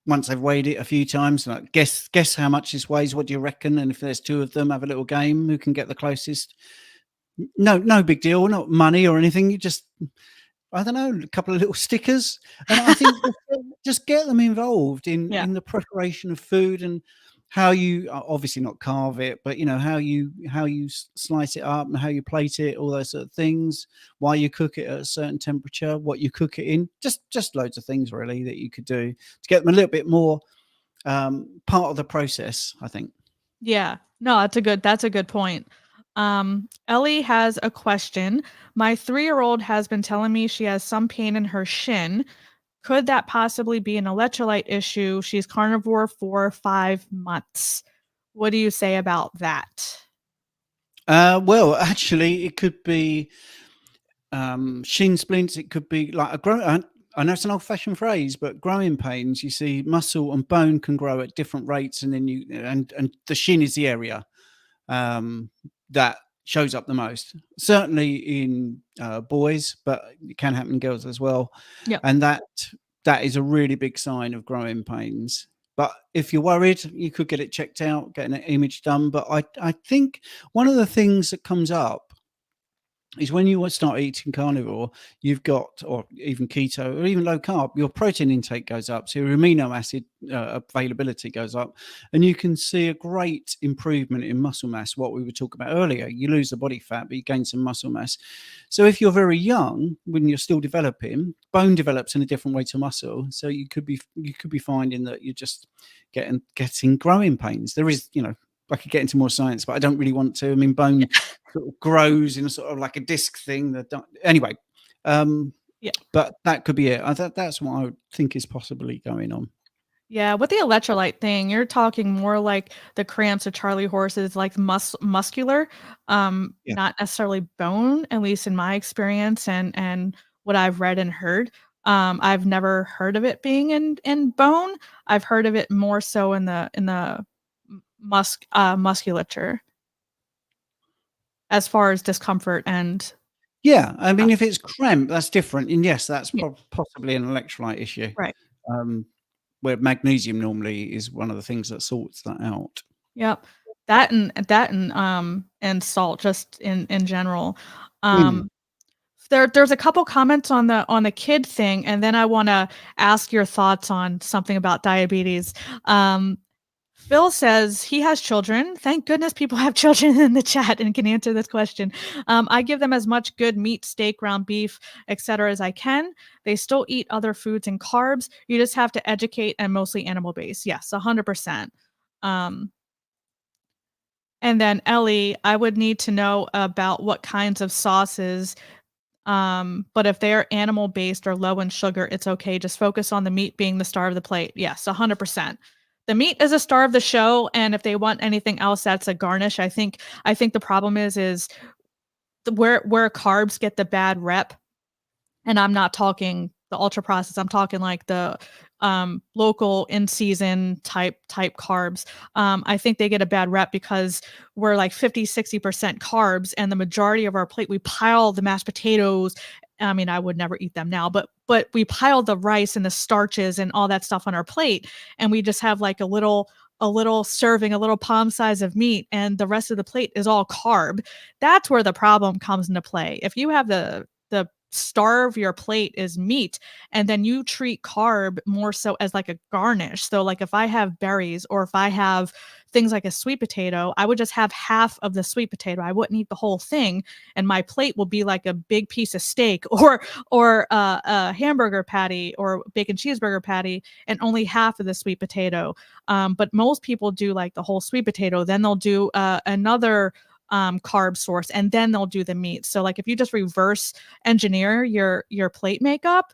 once they've weighed it a few times, like guess how much this weighs. What do you reckon? And if there's two of them, have a little game. Who can get the closest? No big deal. Not money or anything. You just, I don't know, a couple of little stickers, and I think just get them involved Yeah. in the preparation of food, and how you obviously not carve it, but how you slice it up and how you plate it, all those sort of things. Why you cook it at a certain temperature, what you cook it in, just loads of things really that you could do to get them a little bit more part of the process, I think. Yeah. No, that's a good point. Ellie has a question. My 3-year-old has been telling me she has some pain in her shin. Could that possibly be an electrolyte issue? She's carnivore for 5 months. What do you say about that? Well, actually, it could be shin splints. It could be like a grow. I know it's an old-fashioned phrase, but growing pains. You see, muscle and bone can grow at different rates, and then and the shin is the area that shows up the most. Certainly in boys, but it can happen in girls as well. Yep. And that is a really big sign of growing pains. But if you're worried, you could get it checked out, get an image done. But I think one of the things that comes up is when you start eating carnivore, you've got, or even keto, or even low carb, your protein intake goes up, so your amino acid availability goes up, and you can see a great improvement in muscle mass. What we were talking about earlier, you lose the body fat, but you gain some muscle mass. So if you're very young, when you're still developing, bone develops in a different way to muscle. So you could be finding that you're just getting growing pains. There is, I could get into more science, but I don't really want to. I mean, bone sort of grows in a sort of like a disc thing. Anyway, Yeah. but that could be it. That's what I would think is possibly going on. Yeah, with the electrolyte thing, you're talking more like the cramps of Charlie horses, like muscular, Yeah. not necessarily bone, at least in my experience and what I've read and heard. I've never heard of it being in bone. I've heard of it more so in the musculature as far as discomfort and Yeah, I mean, if it's cramp, that's different, and yes, that's yeah, possibly an electrolyte issue. right. Where magnesium normally is one of the things that sorts that out. Yep. And salt just in general. Mm. There's a couple comments on the kid thing, and then I wanna ask your thoughts on something about diabetes. Phil says he has children. Thank goodness people have children in the chat and can answer this question. I give them as much good meat, steak, ground beef, etc. as I can. They still eat other foods and carbs. You just have to educate and mostly animal based. Yes, 100%. Um, and then Ellie, I would need to know about what kinds of sauces. But if they're animal based or low in sugar, it's okay. Just focus on the meat being the star of the plate. Yes, 100%. The meat is a star of the show, and if they want anything else, that's a garnish. I think the problem is where carbs get the bad rep, and I'm not talking the ultra processed. I'm talking like the local in season type carbs. I think they get a bad rep because we're like 50-60% carbs, and the majority of our plate we pile the mashed potatoes. I mean, I would never eat them now, but we pile the rice and the starches and all that stuff on our plate, and we just have like a little serving, a little palm size of meat, and the rest of the plate is all carb. That's where the problem comes into play. If you have the star of your plate is meat, and then you treat carb more so as like a garnish. So like if I have berries or if I have things like a sweet potato, I would just have half of the sweet potato. I wouldn't eat the whole thing, and my plate will be like a big piece of steak or a hamburger patty or bacon cheeseburger patty, and only half of the sweet potato. But most people do like the whole sweet potato. Then they'll do another carb source, and then they'll do the meat. So like if you just reverse engineer your plate makeup,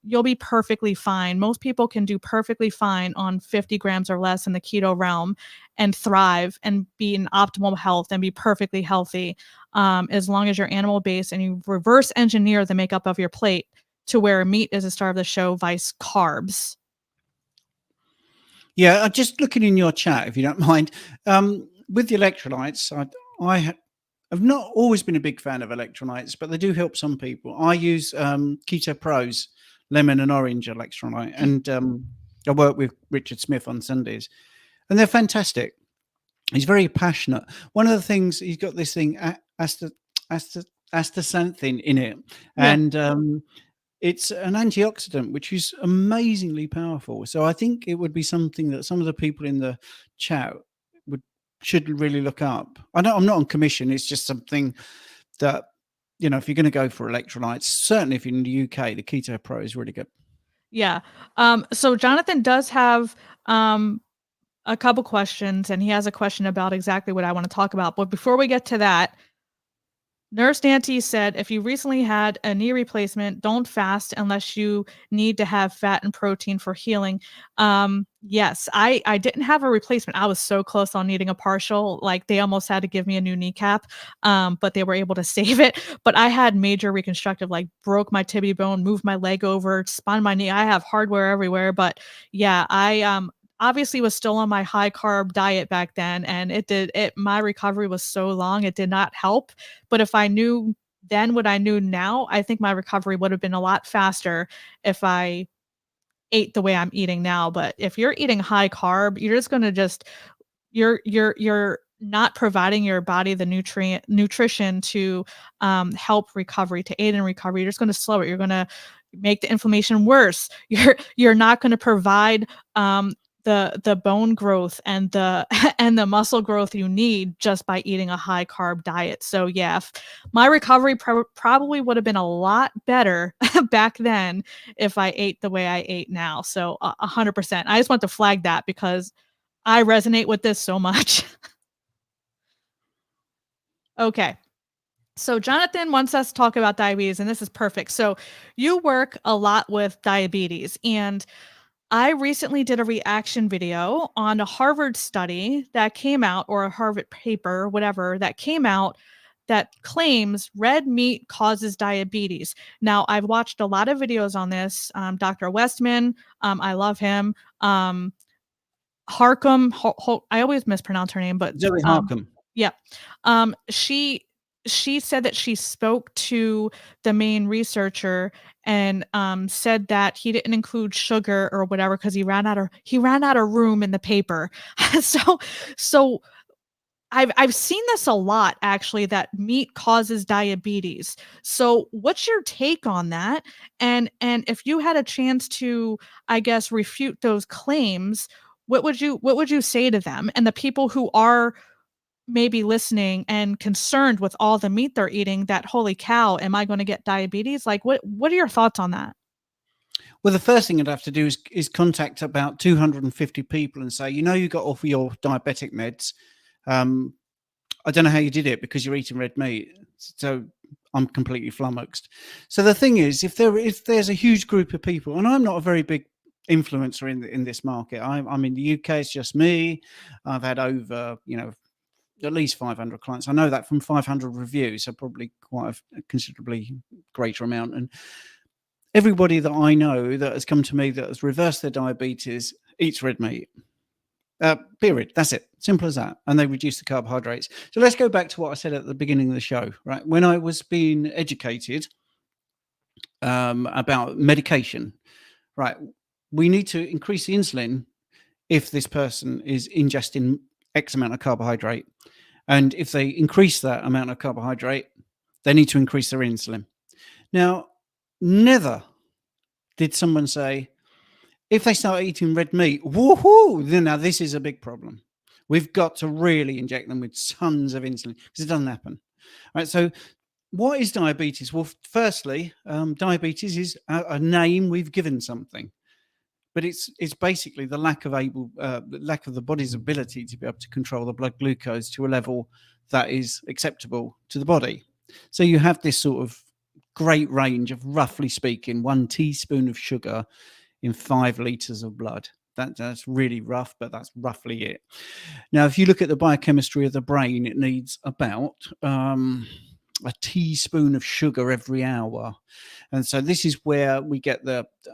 you'll be perfectly fine. Most people can do perfectly fine on 50 grams or less in the keto realm. and thrive and be in optimal health and be perfectly healthy, as long as you're animal based and you reverse engineer the makeup of your plate to where meat is the star of the show, vice carbs. Yeah, just looking in your chat, if you don't mind, with the electrolytes, I've not always been a big fan of electrolytes, but they do help some people. I use Keto Pros lemon and orange electrolyte, and I work with Richard Smith on Sundays, and they're fantastic. He's very passionate. One of the things, he's got this thing, astaxanthin in it, Yeah. and it's an antioxidant, which is amazingly powerful. So I think it would be something that some of the people in the chat would should really look up. I know I'm not on commission. It's just something that, if you're going to go for electrolytes, certainly if you're in the UK, the Keto Pro is really good. Yeah. So Jonathan does have a couple questions, and he has a question about exactly what I want to talk about. But before we get to that, Nurse Nancy said, if you recently had a knee replacement, don't fast unless you need to have fat and protein for healing. Yes, I didn't have a replacement. I was so close on needing a partial. Like they almost had to give me a new kneecap, but they were able to save it. But I had major reconstructive, like broke my tibia bone, moved my leg over, spun my knee. I have hardware everywhere. But yeah, I obviously was still on my high carb diet back then, and my recovery was so long it did not help. But if I knew then what I knew now, I think my recovery would have been a lot faster if I ate the way I'm eating now. But if you're eating high carb, you're just going to just you're not providing your body the nutrition to help recovery, to aid in recovery. You're just going to slow it. You're going to make the inflammation worse. You're not going to provide the bone growth and the and the muscle growth you need just by eating a high carb diet. So yeah, my recovery probably would have been a lot better back then if I ate the way I ate now. So 100%. I just want to flag that because I resonate with this so much. Okay. So Jonathan wants us to talk about diabetes, and this is perfect. So you work a lot with diabetes, and I recently did a reaction video on a Harvard study that came out, or a Harvard paper, whatever, that came out that claims red meat causes diabetes. Now, I've watched a lot of videos on this. Dr. Westman, I love him. Harcum, I always mispronounce her name, but Zoe Harcum. yeah. She said that she spoke to the main researcher and said that he didn't include sugar or whatever because he ran out of room in the paper. So I've seen this a lot actually, that meat causes diabetes. So what's your take on that? And if you had a chance to, I guess, refute those claims, what would you say to them and the people who are maybe listening and concerned with all the meat they're eating, that holy cow, am I going to get diabetes? Like what are your thoughts on that? Well, the first thing I'd have to do is contact about 250 people and say, you got off your diabetic meds. I don't know how you did it because you're eating red meat. So I'm completely flummoxed. So the thing is, if there's a huge group of people, and I'm not a very big influencer in this market. I'm in the UK. It's just me. I've had over at least 500 clients. I know that from 500 reviews, so probably quite a considerably greater amount. And everybody that I know that has come to me that has reversed their diabetes eats red meat. Period. That's it. Simple as that. And they reduce the carbohydrates. So let's go back to what I said at the beginning of the show, right? When I was being educated about medication, right? We need to increase the insulin if this person is ingesting X amount of carbohydrate. And if they increase that amount of carbohydrate, they need to increase their insulin. Now, never did someone say, if they start eating red meat, woohoo, then now this is a big problem. We've got to really inject them with tons of insulin because it doesn't happen. All right. So what is diabetes? Well, firstly, diabetes is a name we've given something, but it's basically the lack of the body's ability to be able to control the blood glucose to a level that is acceptable to the body. So you have this sort of great range of, roughly speaking, 1 teaspoon of sugar in 5 liters of blood. That's really rough, but that's roughly it. Now, if you look at the biochemistry of the brain, it needs about a teaspoon of sugar every hour. And so this is where we get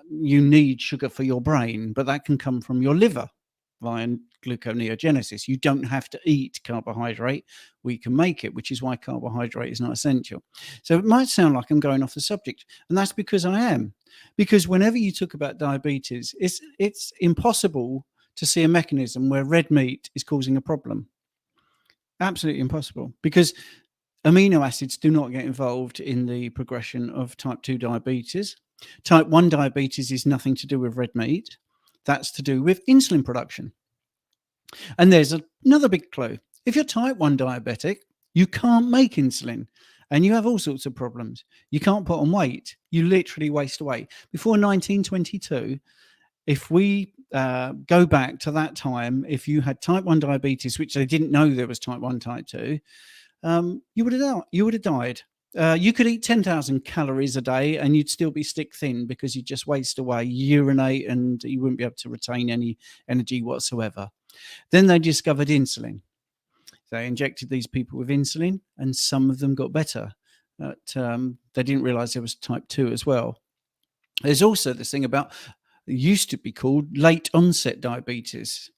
you need sugar for your brain, but that can come from your liver via gluconeogenesis. You don't have to eat carbohydrate. We can make it, which is why carbohydrate is not essential. So it might sound like I'm going off the subject, and that's because I am. Because whenever you talk about diabetes, it's impossible to see a mechanism where red meat is causing a problem. Absolutely impossible, because amino acids do not get involved in the progression of type 2 diabetes. Type 1 diabetes is nothing to do with red meat. That's to do with insulin production. And there's another big clue. If you're type 1 diabetic, you can't make insulin and you have all sorts of problems. You can't put on weight. You literally waste away. Before 1922, if we go back to that time, if you had type 1 diabetes, which they didn't know there was type 1, type 2, you would have died. You could eat 10,000 calories a day and you'd still be stick thin because you just waste away, urinate, and you wouldn't be able to retain any energy whatsoever. Then they discovered insulin. They injected these people with insulin, and some of them got better. But they didn't realize there was type 2 as well. There's also this thing about, it used to be called late onset diabetes.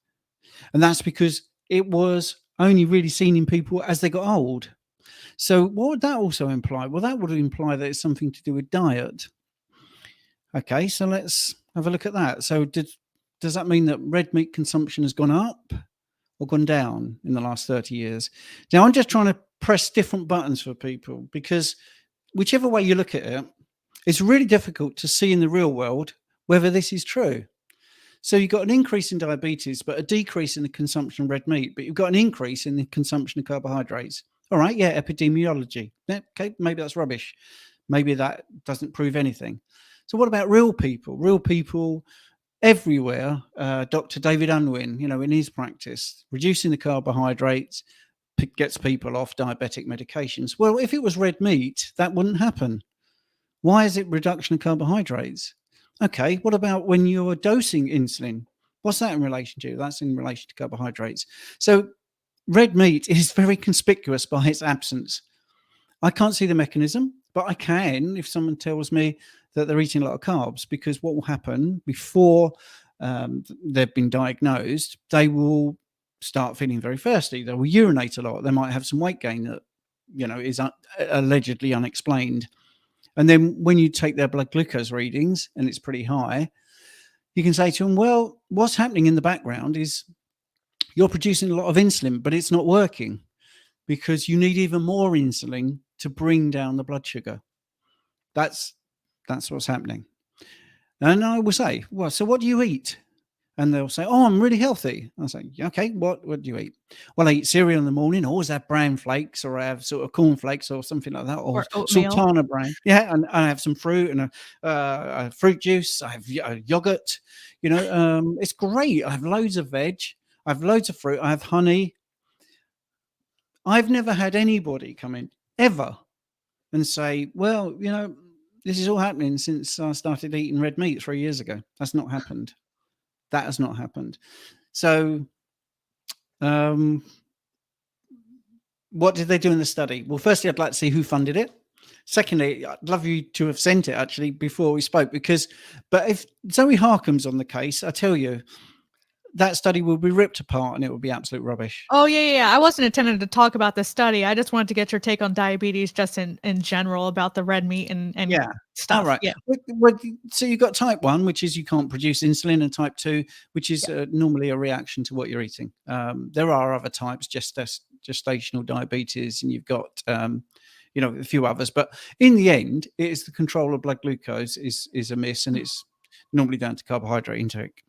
And that's because it was only really seen in people as they got old. So what would that also imply? Well, that would imply that it's something to do with diet. Okay, so let's have a look at that. So does that mean that red meat consumption has gone up or gone down in the last 30 years? Now, I'm just trying to press different buttons for people, because whichever way you look at it, it's really difficult to see in the real world whether this is true. So you've got an increase in diabetes, but a decrease in the consumption of red meat, but you've got an increase in the consumption of carbohydrates. All right, yeah, epidemiology. Okay, maybe that's rubbish. Maybe that doesn't prove anything. So what about real people? Real people everywhere. Dr. David Unwin, in his practice, reducing the carbohydrates gets people off diabetic medications. Well, if it was red meat, that wouldn't happen. Why is it reduction of carbohydrates? Okay, what about when you're dosing insulin? What's that in relation to? That's in relation to carbohydrates. So red meat is very conspicuous by its absence. I can't see the mechanism, but I can if someone tells me that they're eating a lot of carbs, because what will happen before they've been diagnosed, they will start feeling very thirsty. They will urinate a lot. They might have some weight gain that, is allegedly unexplained. And then when you take their blood glucose readings and it's pretty high, you can say to them, well, what's happening in the background is you're producing a lot of insulin, but it's not working because you need even more insulin to bring down the blood sugar. That's what's happening. And I will say, well, so what do you eat? And they'll say, oh, I'm really healthy. I'll say, okay, what do you eat? Well, I eat cereal in the morning. I always have bran flakes, or I have sort of corn flakes or something like that, or oatmeal. sultana bran. Yeah, and I have some fruit and a fruit juice. I have yogurt. It's great. I have loads of veg. I have loads of fruit. I have honey. I've never had anybody come in ever and say, well, this is all happening since I started eating red meat 3 years ago. That's not happened. That has not happened. So what did they do in the study? Well, firstly, I'd like to see who funded it. Secondly, I'd love you to have sent it actually before we spoke, but if Zoe Harcombe's on the case, I tell you, that study will be ripped apart and it will be absolute rubbish. Oh, yeah. I wasn't intending to talk about the study. I just wanted to get your take on diabetes just in general about the red meat and yeah. stuff. All right. Yeah. Well, so you've got type 1, which is you can't produce insulin, and type 2, which is normally a reaction to what you're eating. There are other types, gestational diabetes, and you've got a few others. But in the end, it is the control of blood glucose is amiss, and it's normally down to carbohydrate intake.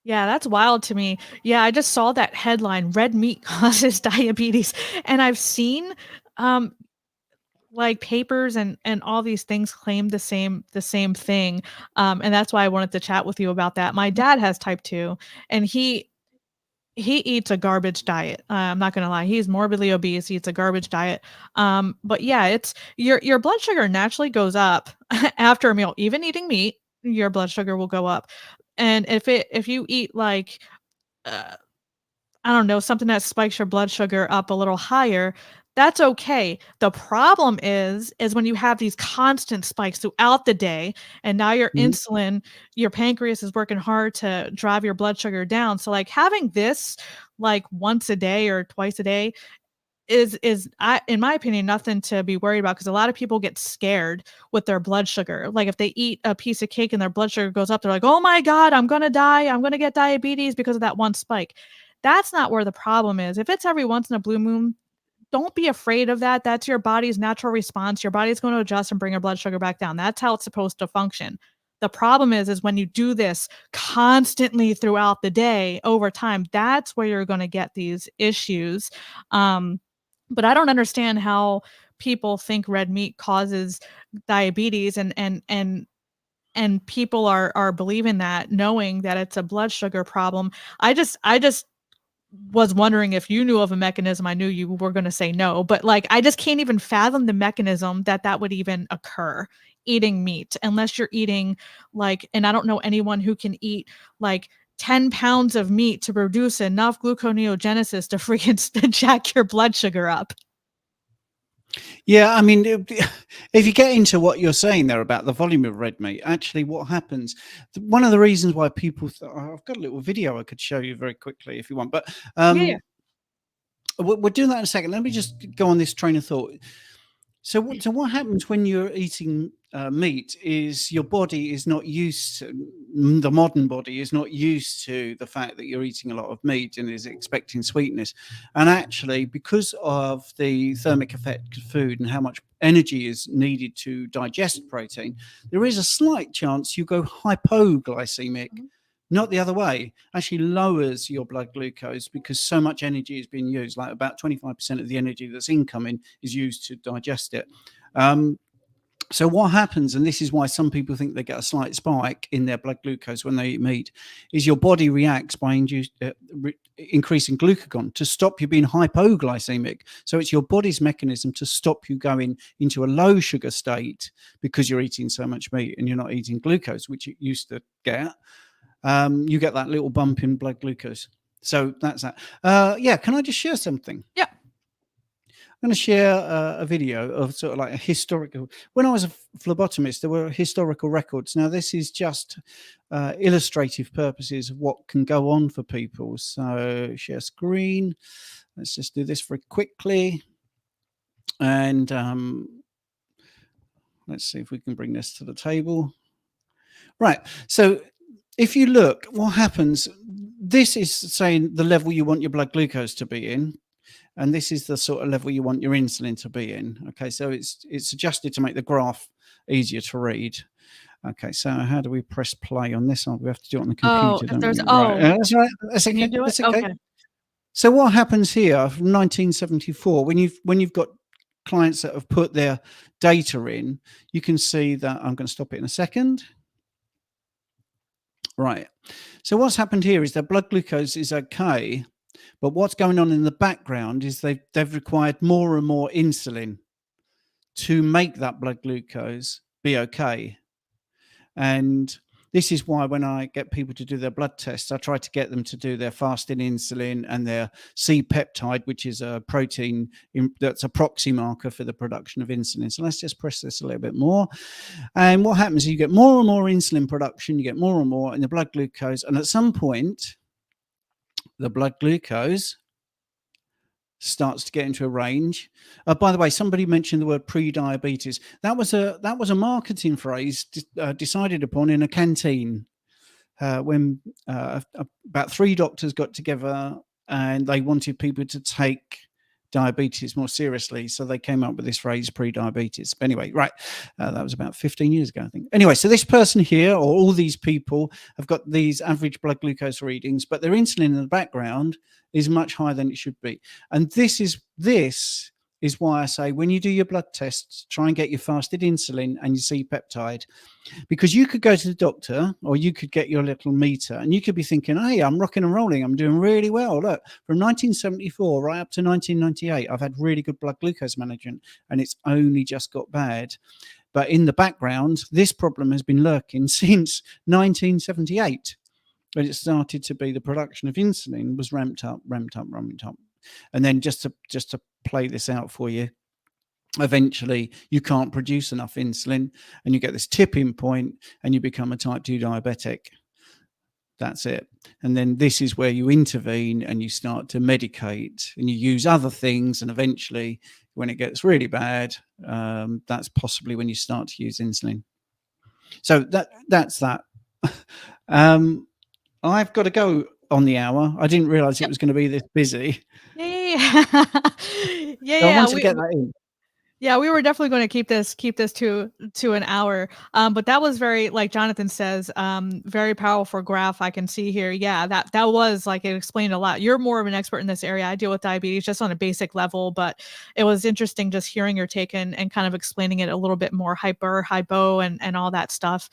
Yeah, that's wild to me. Yeah, I just saw that headline, "Red meat causes diabetes," and I've seen, like, papers and all these things claim the same thing, and that's why I wanted to chat with you about that. My dad has type 2, and he eats a garbage diet. I'm not gonna lie, he's morbidly obese, he eats a garbage diet, but yeah, it's your blood sugar naturally goes up after a meal. Even eating meat, your blood sugar will go up. And if you eat like, uh, I don't know, something that spikes your blood sugar up a little higher, that's okay. The problem is when you have these constant spikes throughout the day, and now your Mhm. insulin, your pancreas is working hard to drive your blood sugar down. So like having this like once a day or twice a day is I in my opinion, nothing to be worried about because a lot of people get scared with their blood sugar. Like, if they eat a piece of cake and their blood sugar goes up, they're like, "Oh my god, I'm gonna die. I'm gonna get diabetes because of that one spike." That's not where the problem is. If it's every once in a blue moon, don't be afraid of that. That's your body's natural response. Your body's going to adjust and bring your blood sugar back down. That's how it's supposed to function. The problem is when you do this constantly throughout the day over time, that's where you're going to get these issues. Um, but I don't understand how people think red meat causes diabetes and people are believing that knowing that it's a blood sugar problem. I just was wondering if you knew of a mechanism. I knew you were going to say no, but like I just can't even fathom the mechanism that would even occur eating meat unless you're eating like, and I don't know anyone who can eat like 10 pounds of meat to produce enough gluconeogenesis to freaking jack your blood sugar up. Yeah, I mean, if you get into what you're saying there about the volume of red meat, actually, what happens? One of the reasons why people, I've got a little video I could show you very quickly if you want, but Yeah, yeah. we're doing that in a second. Let me just go on this train of thought. So what happens when you're eating meat is your body is not used to, the modern body is not used to the fact that you're eating a lot of meat and is expecting sweetness. And actually, because of the thermic effect of food and how much energy is needed to digest protein, there is a slight chance you go hypoglycemic. Mhm. Not the other way, actually lowers your blood glucose because so much energy is being used. Like about 25% of the energy that's incoming is used to digest it. Um, so what happens, and this is why some people think they get a slight spike in their blood glucose when they eat meat, is your body reacts by increasing glucagon to stop you being hypoglycemic. So it's your body's mechanism to stop you going into a low sugar state because you're eating so much meat and you're not eating glucose, which it used to get. You get that little bump in blood glucose. So that's that. Yeah, can I just share something? Yeah. I'm going to share a video of sort of like a historical. When I was a phlebotomist, there were historical records. Now, this is just illustrative purposes of what can go on for people. So, share screen. Let's just do this very quickly. And let's see if we can bring this to the table. Right. So, if you look, what happens? This is saying the level you want your blood glucose to be in, and this is the sort of level you want your insulin to be in. Okay, so it's adjusted to make the graph easier to read. Okay, so how do we press play on this? We have to do it on the Oh, computer, if don't there's we? Right, oh, that's right. That's can you okay. do it? That's okay. Okay. So what happens here from 1974 when you've got clients that have put their data in, you can see that I'm going to stop it in a second. Right. So what's happened here is their blood glucose is okay, but what's going on in the background is they've required more and more insulin to make that blood glucose be okay. And this is why when I get people to do their blood tests, I try to get them to do their fasting insulin and their C-peptide, which is a protein that's a proxy marker for the production of insulin. So let's just press this a little bit more. And what happens is you get more and more insulin production, you get more and more in the blood glucose. And at some point, the blood glucose starts to get into a range. By the way, somebody mentioned the word pre-diabetes. That was a marketing phrase decided upon in a canteen when about 3 doctors got together and they wanted people to take diabetes more seriously. So they came up with this phrase pre-diabetes. But anyway, right. That was about 15 years ago, I think. Anyway, so this person here, or all these people, have got these average blood glucose readings, but their insulin in the background is much higher than it should be. And this is why I say when you do your blood tests, try and get your fasted insulin and your C-peptide, because you could go to the doctor or you could get your little meter and you could be thinking, hey, I'm rocking and rolling, I'm doing really well. Look, from 1974 right up to 1998, I've had really good blood glucose management and it's only just got bad. But in the background, this problem has been lurking since 1978. when it started to be the production of insulin was ramped up, and then just to play this out for you, eventually you can't produce enough insulin and you get this tipping point and you become a type 2 diabetic. That's it. And then this is where you intervene and you start to medicate and you use other things, and eventually when it gets really bad, that's possibly when you start to use insulin. So that's that. I've got to go on the hour. I didn't realize it was going to be this busy. Yeah. So I Yeah. wanted to get that in. Yeah, we were definitely going to keep this to an hour. But that was very, like Jonathan says, very powerful graph I can see here. Yeah, that was like, it explained a lot. You're more of an expert in this area. I deal with diabetes just on a basic level, but it was interesting just hearing your take and kind of explaining it a little bit more hypo, and all that stuff.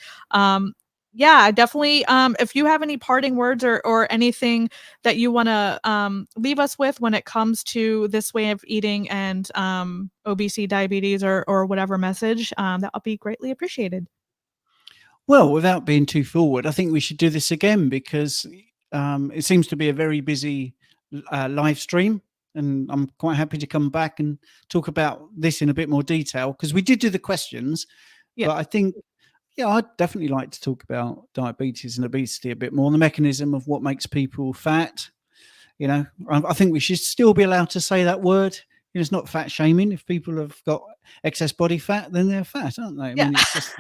Yeah, definitely. If you have any parting words or anything that you want to leave us with when it comes to this way of eating and obesity, diabetes, or whatever message, that would be greatly appreciated. Well, without being too forward, I think we should do this again because it seems to be a very busy live stream. And I'm quite happy to come back and talk about this in a bit more detail because we did do the questions. Yeah. But I think, yeah, I'd definitely like to talk about diabetes and obesity a bit more, the mechanism of what makes people fat. You know, I think we should still be allowed to say that word. You know, it's not fat shaming. If people have got excess body fat, then they're fat, aren't they? I Yeah. mean, it's just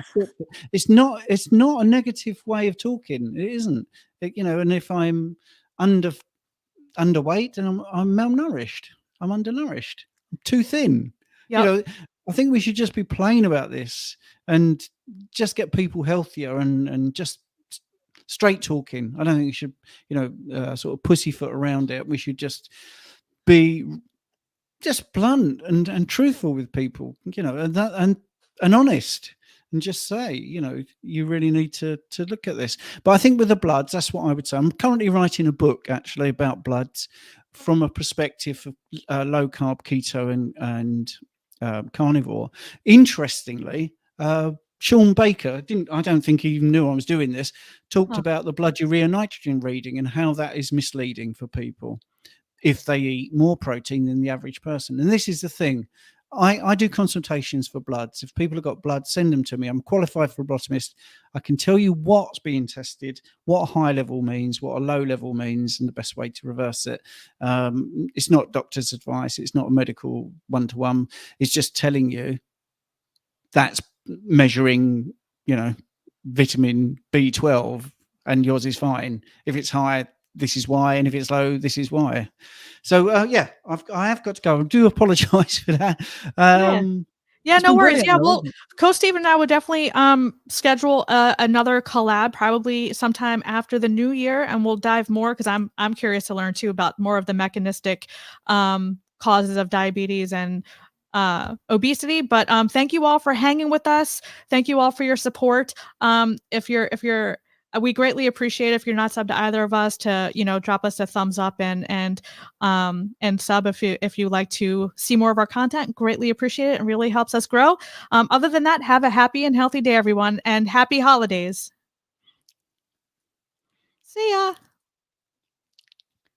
it's not a negative way of talking. It isn't. You know, and if I'm underweight and I'm malnourished, I'm undernourished, I'm too thin. You Yep. know, I think we should just be plain about this and just get people healthier and just straight talking. I don't think we should, sort of pussyfoot around it. We should just be just blunt and truthful with people, and honest, and just say, you really need to look at this. But I think with the bloods, that's what I would say. I'm currently writing a book actually about bloods from a perspective of low carb, keto, and carnivore. Interestingly, Sean Baker I don't think he even knew I was doing this. Talked Huh. about the blood urea nitrogen reading and how that is misleading for people if they eat more protein than the average person. And this is the thing. I do consultations for bloods. If people have got blood, send them to me. I'm qualified phlebotomist. I can tell you what's being tested, what a high level means, what a low level means, and the best way to reverse it. It's not doctor's advice. It's not a medical one-to-one. It's just telling you that's measuring, vitamin B12, and yours is fine. If it's high, this is why, and if it's low, this is why. So I have got to go. I do apologise for that. Yeah. Yeah, It's no been worries. brilliant, Yeah, though, well, hasn't it? Coach Steve and I would definitely schedule another collab probably sometime after the new year, and we'll dive more because I'm curious to learn too about more of the mechanistic causes of diabetes and obesity. But thank you all for hanging with us. Thank you all for your support. If you're we greatly appreciate if you're not subbed to either of us to drop us a thumbs up and sub if you like to see more of our content. Greatly appreciate it and really helps us grow. Other than that, have a happy and healthy day, everyone, and happy holidays. See ya.